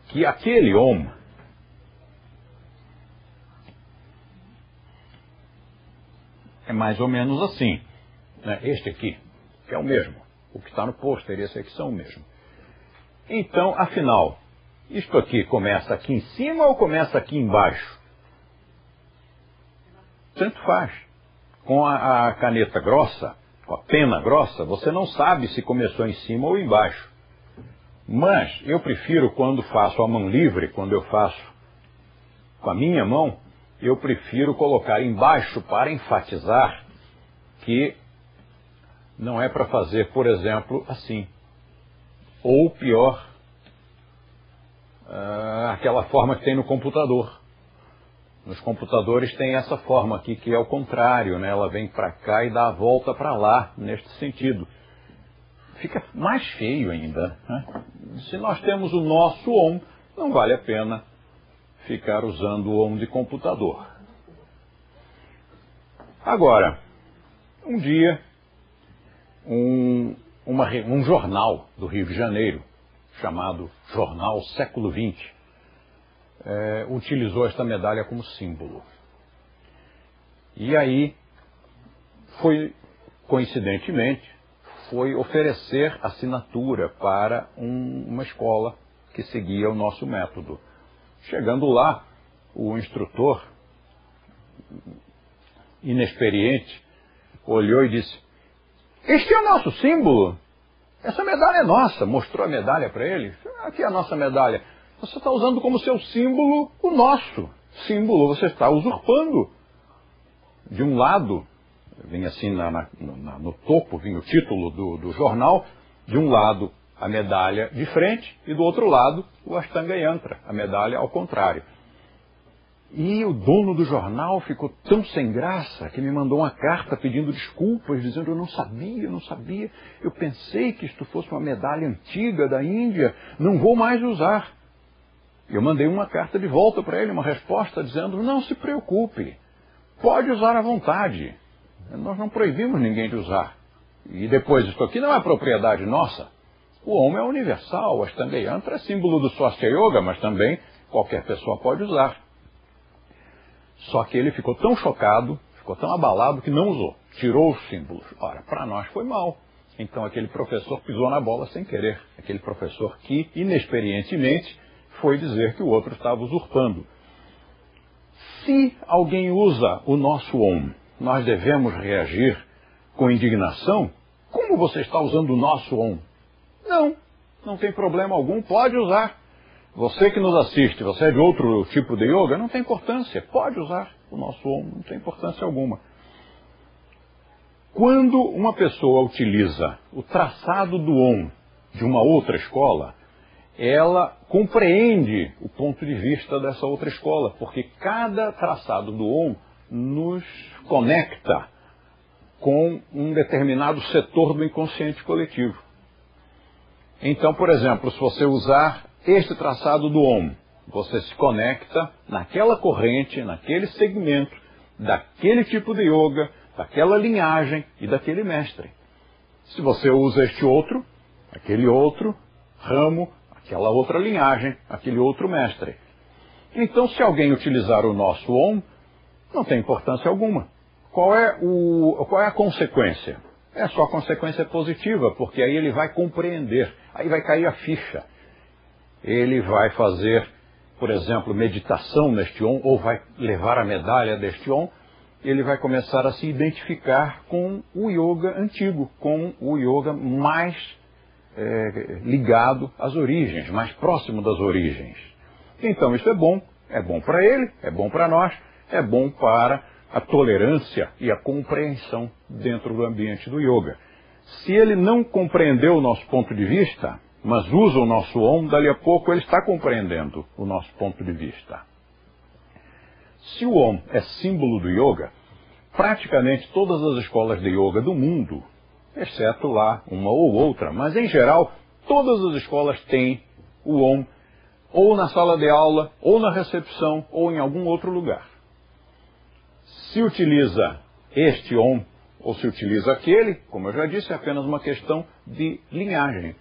C: que aquele OM é mais ou menos assim, né? Este aqui, que é o mesmo. O que está no pôster e esse aqui são o mesmo. Então, afinal, isto aqui começa aqui em cima ou começa aqui embaixo? Tanto faz. Com a caneta grossa, com a pena grossa, você não sabe se começou em cima ou embaixo. Mas eu prefiro, quando faço a mão livre, quando eu faço com a minha mão, eu prefiro colocar embaixo para enfatizar que não é para fazer, por exemplo, assim. Ou pior, aquela forma que tem no computador. Nos computadores tem essa forma aqui que é o contrário, né? Ela vem para cá e dá a volta para lá, neste sentido. Fica mais feio ainda, né? Se nós temos o nosso OM, não vale a pena ficar usando o OM de computador. Agora, um dia, um jornal do Rio de Janeiro, chamado Jornal Século XX, utilizou esta medalha como símbolo. E aí, coincidentemente, foi oferecer assinatura para uma escola que seguia o nosso método. Chegando lá, o instrutor, inexperiente, olhou e disse: "Este é o nosso símbolo, essa medalha é nossa." Mostrou a medalha para ele. "Aqui é a nossa medalha. Você está usando como seu símbolo o nosso símbolo, você está usurpando." De um lado, vinha assim no topo, vinha o título do jornal, de um lado a medalha de frente e do outro lado o Ashtanga Yantra, a medalha ao contrário. E o dono do jornal ficou tão sem graça que me mandou uma carta pedindo desculpas, dizendo: "Eu não sabia, eu pensei que isto fosse uma medalha antiga da Índia, não vou mais usar." Eu mandei uma carta de volta para ele, uma resposta dizendo: "Não se preocupe, pode usar à vontade, nós não proibimos ninguém de usar. E depois, isto aqui não é propriedade nossa. O OM é universal, o Ashtanga Yantra é símbolo do Swastika Yoga, mas também qualquer pessoa pode usar." Só que ele ficou tão chocado, ficou tão abalado que não usou, tirou os símbolos. Ora, para nós foi mal. Então aquele professor pisou na bola sem querer. Aquele professor que, inexperientemente, foi dizer que o outro estava usurpando. Se alguém usa o nosso OM, nós devemos reagir com indignação? Como você está usando o nosso OM? Não tem problema algum, pode usar. Você que nos assiste, você é de outro tipo de yoga, não tem importância, pode usar o nosso OM, não tem importância alguma. Quando uma pessoa utiliza o traçado do OM de uma outra escola, ela compreende o ponto de vista dessa outra escola, porque cada traçado do OM nos conecta com um determinado setor do inconsciente coletivo. Então, por exemplo, se você usar este traçado do OM, você se conecta naquela corrente, naquele segmento, daquele tipo de yoga, daquela linhagem e daquele mestre. Se você usa este outro, aquele outro ramo, aquela outra linhagem, aquele outro mestre. Então, se alguém utilizar o nosso Om, não tem importância alguma. Qual é a consequência? É só consequência positiva, porque aí ele vai compreender, aí vai cair a ficha. Ele vai fazer, por exemplo, meditação neste Om, ou vai levar a medalha deste Om, ele vai começar a se identificar com o yoga antigo, com o yoga mais ligado às origens, mais próximo das origens. Então isso é bom para ele, é bom para nós, é bom para a tolerância e a compreensão dentro do ambiente do yoga. Se ele não compreendeu o nosso ponto de vista, mas usa o nosso Om, dali a pouco ele está compreendendo o nosso ponto de vista. Se o Om é símbolo do yoga, praticamente todas as escolas de yoga do mundo, exceto lá uma ou outra, mas em geral, todas as escolas têm o Om, ou na sala de aula, ou na recepção, ou em algum outro lugar. Se utiliza este Om, ou se utiliza aquele, como eu já disse, é apenas uma questão de linhagem.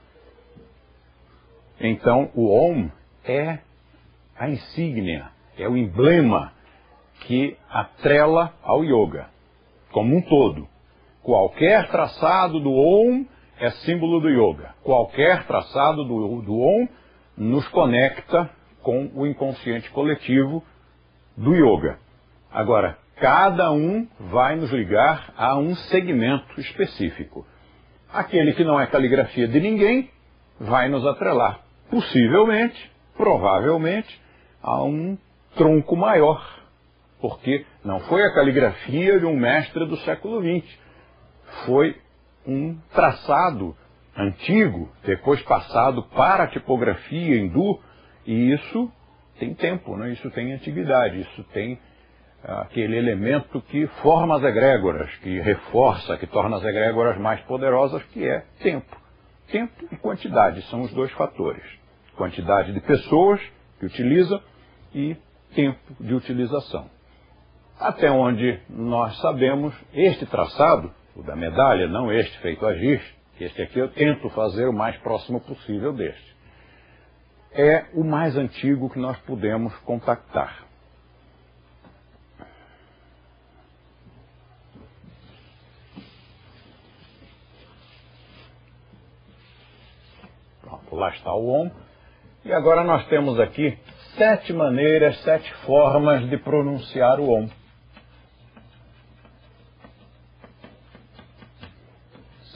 C: Então, o Om é a insígnia, é o emblema que atrela ao yoga, como um todo. Qualquer traçado do Om é símbolo do yoga. Qualquer traçado do Om nos conecta com o inconsciente coletivo do yoga. Agora, cada um vai nos ligar a um segmento específico. Aquele que não é caligrafia de ninguém vai nos atrelar, possivelmente, provavelmente, a um tronco maior, porque não foi a caligrafia de um mestre do século XX, foi um traçado antigo, depois passado para a tipografia hindu, e isso tem tempo, né? Isso tem antiguidade, isso tem aquele elemento que forma as egrégoras, que reforça, que torna as egrégoras mais poderosas, que é tempo. Tempo e quantidade são os dois fatores. Quantidade de pessoas que utiliza e tempo de utilização. Até onde nós sabemos, este traçado, o da medalha, não este feito a giz, este aqui eu tento fazer o mais próximo possível deste, é o mais antigo que nós podemos contactar. Pronto, lá está o Om. E agora nós temos aqui 7 maneiras, 7 formas de pronunciar o Om.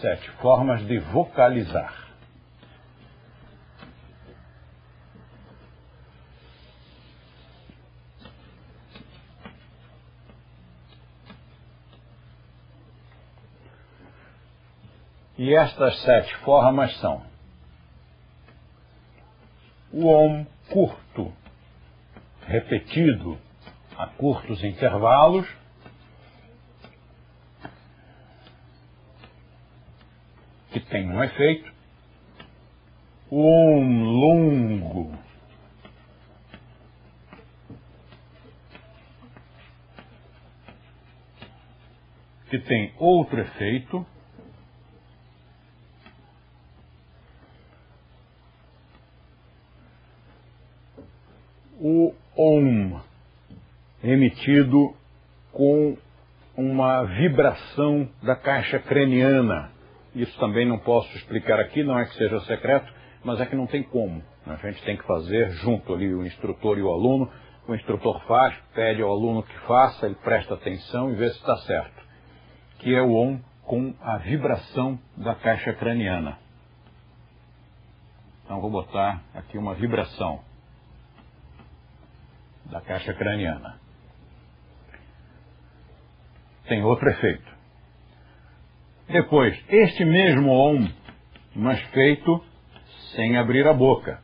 C: 7 formas de vocalizar. E estas 7 formas são: o Om curto, repetido a curtos intervalos, que tem um efeito. O Om longo, que tem outro efeito. O Om emitido com uma vibração da caixa craniana. Isso também não posso explicar aqui, não é que seja secreto, mas é que não tem como. A gente tem que fazer junto ali o instrutor e o aluno. O instrutor faz, pede ao aluno que faça, ele presta atenção e vê se está certo. Que é o Om com a vibração da caixa craniana. Então vou botar aqui uma vibração da caixa craniana. Tem outro efeito. Depois, este mesmo Om, mas feito sem abrir a boca.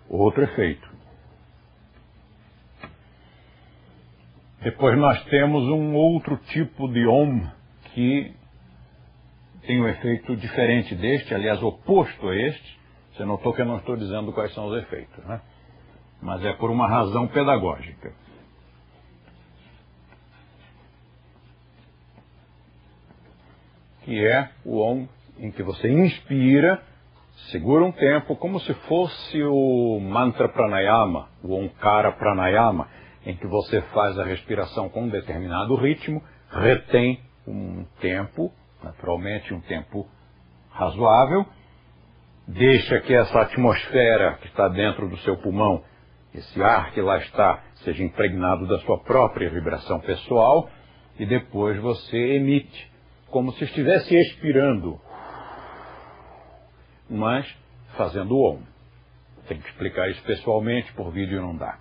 C: Outro efeito. Depois nós temos um outro tipo de Om que tem um efeito diferente deste, aliás, oposto a este. Você notou que eu não estou dizendo quais são os efeitos, né? Mas é por uma razão pedagógica. que é o Om em que você inspira, segura um tempo, como se fosse o mantra pranayama, o Omkara pranayama, em que você faz a respiração com um determinado ritmo, retém um tempo, naturalmente um tempo razoável, deixa que essa atmosfera que está dentro do seu pulmão, esse ar que lá está, seja impregnado da sua própria vibração pessoal, e depois você emite, como se estivesse expirando, mas fazendo o Om. Tem que explicar isso pessoalmente, por vídeo não dá.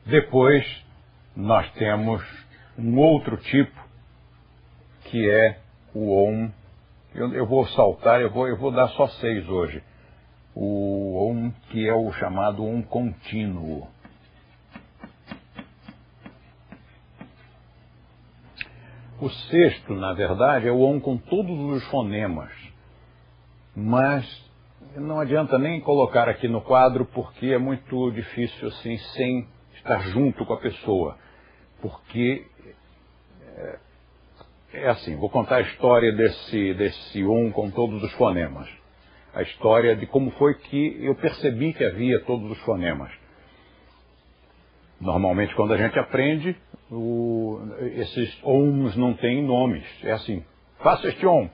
C: Depois, nós temos um outro tipo, que é o Om. Eu vou saltar, eu vou dar só 6 hoje. O Om, que é o chamado Om contínuo. O sexto, na verdade, é o Om com todos os fonemas. Mas não adianta nem colocar aqui no quadro, porque é muito difícil assim, sem estar junto com a pessoa. Porque é assim, vou contar a história desse Om com todos os fonemas. A história de como foi que eu percebi que havia todos os fonemas. Normalmente, quando a gente aprende, esses Oms não têm nomes. É assim, faça este Om,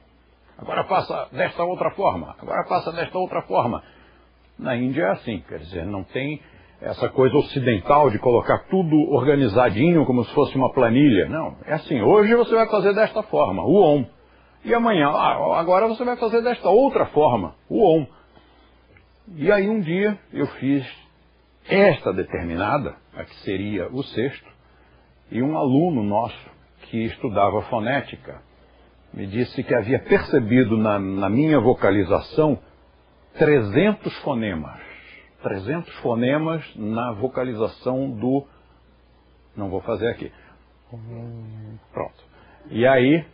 C: agora faça desta outra forma, agora faça desta outra forma. Na Índia é assim, quer dizer, não tem essa coisa ocidental de colocar tudo organizadinho como se fosse uma planilha. Não, é assim, hoje você vai fazer desta forma, o Om. E amanhã, agora você vai fazer desta outra forma, o Om. E aí um dia eu fiz esta determinada, a que seria o sexto, e um aluno nosso que estudava fonética me disse que havia percebido na minha vocalização 300 fonemas. 300 fonemas na vocalização do... Não vou fazer aqui. Pronto. E aí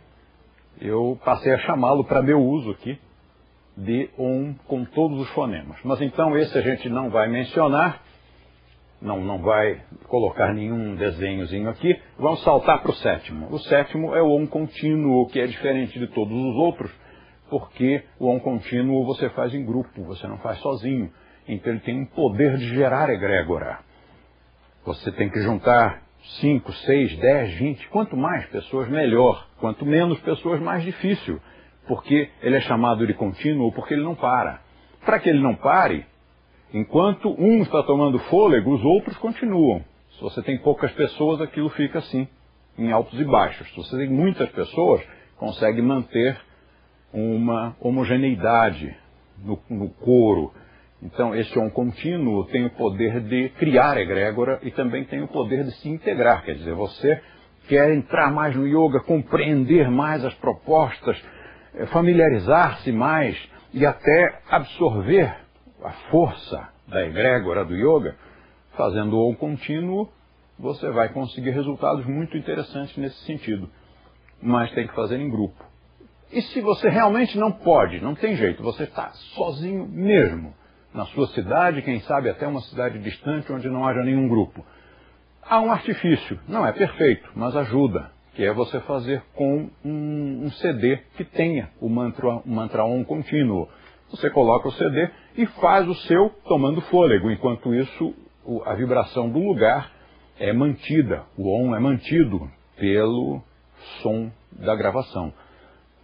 C: eu passei a chamá-lo para meu uso aqui de Om com todos os fonemas. Mas então esse a gente não vai mencionar, não vai colocar nenhum desenhozinho aqui. Vamos saltar para o sétimo. O sétimo é o Om contínuo, que é diferente de todos os outros, porque o Om contínuo você faz em grupo, você não faz sozinho. Então ele tem um poder de gerar egrégora. Você tem que juntar 5, 6, 10, 20, quanto mais pessoas melhor, quanto menos pessoas mais difícil, porque ele é chamado de contínuo porque ele não para. Para que ele não pare, enquanto um está tomando fôlego, os outros continuam. Se você tem poucas pessoas, aquilo fica assim, em altos e baixos. Se você tem muitas pessoas, consegue manter uma homogeneidade no coro. Então, esse Om contínuo tem o poder de criar egrégora e também tem o poder de se integrar. Quer dizer, você quer entrar mais no yoga, compreender mais as propostas, familiarizar-se mais e até absorver a força da egrégora do yoga, fazendo o Om contínuo, você vai conseguir resultados muito interessantes nesse sentido. Mas tem que fazer em grupo. E se você realmente não pode, não tem jeito, você está sozinho mesmo, na sua cidade, quem sabe até uma cidade distante onde não haja nenhum grupo. Há um artifício, não é perfeito, mas ajuda, que é você fazer com um CD que tenha o mantra Om contínuo. Você coloca o CD e faz o seu tomando fôlego. Enquanto isso, a vibração do lugar é mantida, o Om é mantido pelo som da gravação.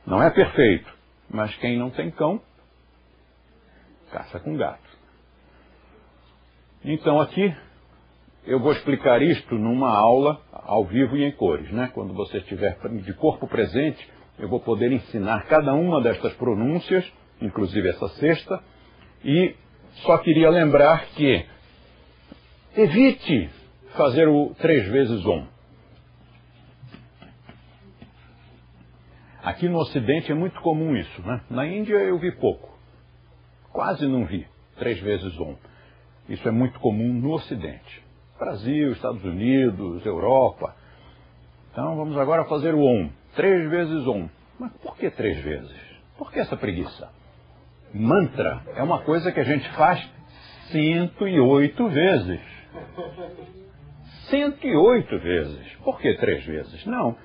C: Não é perfeito, mas quem não tem cão, caça com gato. Então aqui eu vou explicar isto numa aula ao vivo e em cores, né? Quando você estiver de corpo presente, eu vou poder ensinar cada uma destas pronúncias, inclusive essa sexta, e só queria lembrar que evite fazer o 3 vezes Om. Aqui no Ocidente é muito comum isso, né? Na Índia eu vi pouco. Quase não vi 3 vezes Om. Isso é muito comum no Ocidente. Brasil, Estados Unidos, Europa. Então vamos agora fazer o Om. 3 vezes Om. Mas por que 3 vezes? Por que essa preguiça? Mantra é uma coisa que a gente faz 108 vezes. 108 vezes. Por que 3 vezes? Não.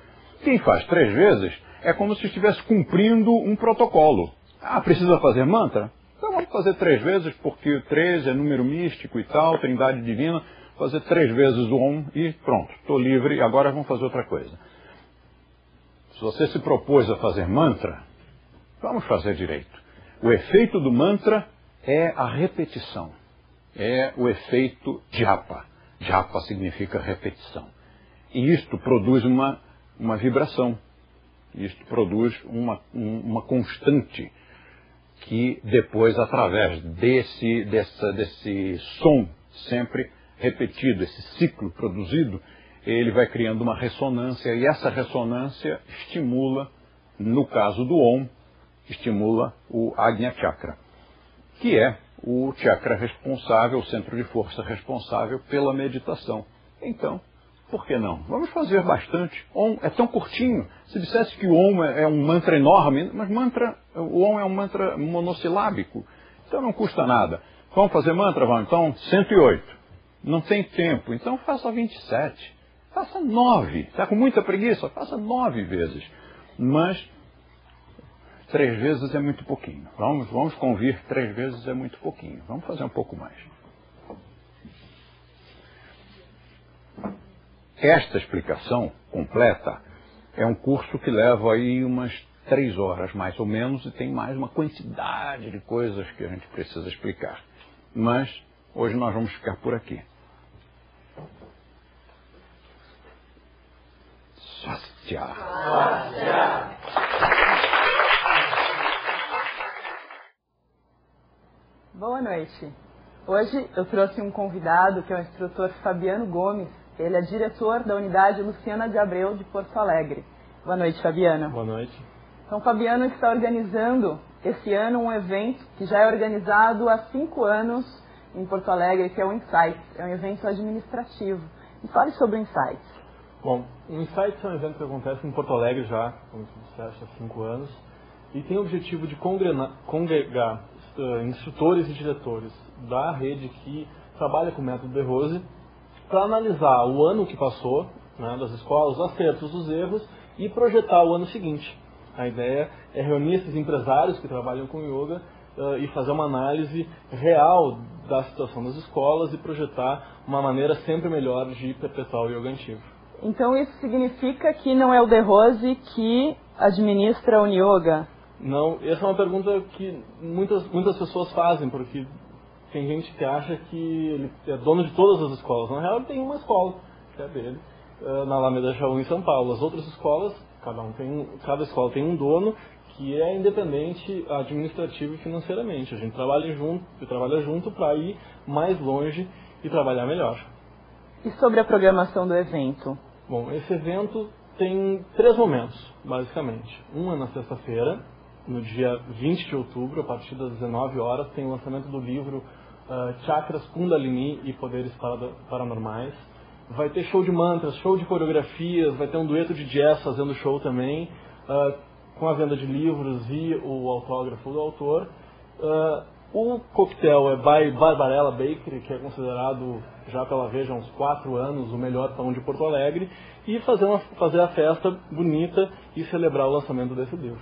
C: Quem faz 3 vezes é como se estivesse cumprindo um protocolo. Ah, precisa fazer mantra? Então vamos fazer 3 vezes, porque 3 é número místico e tal, trindade divina. Fazer 3 vezes o Om e pronto, estou livre, agora vamos fazer outra coisa. Se você se propôs a fazer mantra, vamos fazer direito. O efeito do mantra é a repetição. É o efeito japa. Japa significa repetição. E isto produz uma vibração. Isto produz uma constante que depois, através desse som sempre repetido, esse ciclo produzido, ele vai criando uma ressonância, e essa ressonância estimula, no caso do Om, estimula o Ajna Chakra, que é o chakra responsável, o centro de força responsável pela meditação. Então, por que não? Vamos fazer bastante. Om é tão curtinho. Se dissesse que o Om é um mantra enorme, mas o Om é um mantra monossilábico, então não custa nada. Vamos fazer mantra? Vamos. Então, 108. Não tem tempo, então faça 27. Faça 9. Está com muita preguiça? Faça 9 vezes. Mas 3 vezes é muito pouquinho. Vamos convir, 3 vezes é muito pouquinho. Vamos fazer um pouco mais. Esta explicação completa é um curso que leva aí umas 3 horas, mais ou menos, e tem mais uma quantidade de coisas que a gente precisa explicar. Mas hoje nós vamos ficar por aqui. Swastia.
D: Boa noite. Hoje eu trouxe um convidado que é o instrutor Fabiano Gomes. Ele é diretor da unidade Luciana de Abreu de Porto Alegre. Boa noite, Fabiano.
E: Boa noite.
D: Então, Fabiano está organizando esse ano um evento que já é organizado há 5 anos em Porto Alegre, que é o Insights. É um evento administrativo. Me fale sobre o Insights.
E: Bom, o Insights é um evento que acontece em Porto Alegre já, como você disse, há 5 anos, e tem o objetivo de congregar instrutores e diretores da rede que trabalha com o método de Rose para analisar o ano que passou, né, das escolas, os acertos, os erros, e projetar o ano seguinte. A ideia é reunir esses empresários que trabalham com yoga e fazer uma análise real da situação das escolas e projetar uma maneira sempre melhor de perpetuar o yoga antigo.
D: Então isso significa que não é o De Rose que administra o Unioga?
E: Não, essa é uma pergunta que muitas pessoas fazem, porque tem gente que acha que ele é dono de todas as escolas. Na real, ele tem uma escola, que é dele, na Alameda Jaú, em São Paulo. As outras escolas, cada escola tem um dono que é independente administrativo e financeiramente. A gente trabalha junto para ir mais longe e trabalhar melhor.
D: E sobre a programação do evento?
E: Bom, esse evento tem 3 momentos, basicamente. Um é na sexta-feira, no dia 20 de outubro, a partir das 19 horas, tem o lançamento do livro Chakras, Kundalini e Poderes Paranormais. Vai ter show de mantras, show de coreografias, vai ter um dueto de jazz fazendo show também, com a venda de livros e o autógrafo do autor. O coquetel é by Barbarella Bakery, que é considerado, já pela Veja, há uns 4 anos, o melhor pão de Porto Alegre, e fazer a festa bonita e celebrar o lançamento desse livro.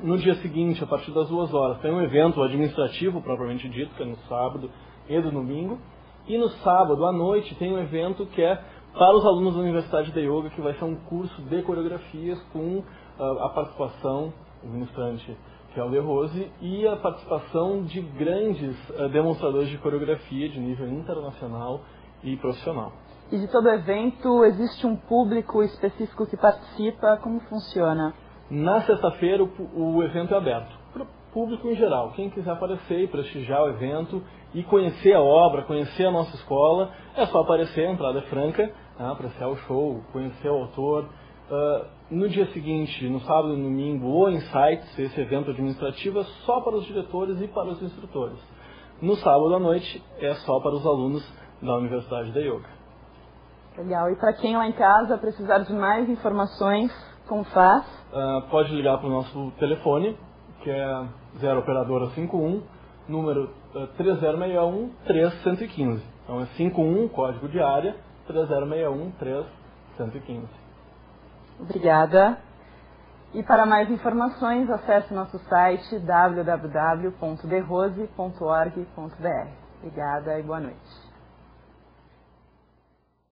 E: No dia seguinte, a partir das 2 horas, tem um evento administrativo, propriamente dito, que é no sábado e no domingo. E no sábado, à noite, tem um evento que é para os alunos da Universidade de Yoga, que vai ser um curso de coreografias com a participação do ministrante, que é o De Rose, e a participação de grandes demonstradores de coreografia de nível internacional e profissional.
D: E de todo evento, existe um público específico que participa? Como funciona?
E: Na sexta-feira, o evento é aberto para o público em geral. Quem quiser aparecer e prestigiar o evento e conhecer a obra, conhecer a nossa escola, é só aparecer, a entrada é franca, apreciar o show, conhecer o autor. No dia seguinte, no sábado e no domingo, o Insights, esse evento administrativo, é só para os diretores e para os instrutores. No sábado à noite, é só para os alunos da Universidade de Yoga.
D: Legal. E para quem lá em casa precisar de mais informações, como faz?
E: Pode ligar para o nosso telefone, que é 0 operadora 51, número 3061-3115. Então é 51, código de área, 3061 3115.
D: Obrigada. E para mais informações, acesse nosso site www.derose.org.br. Obrigada e boa noite.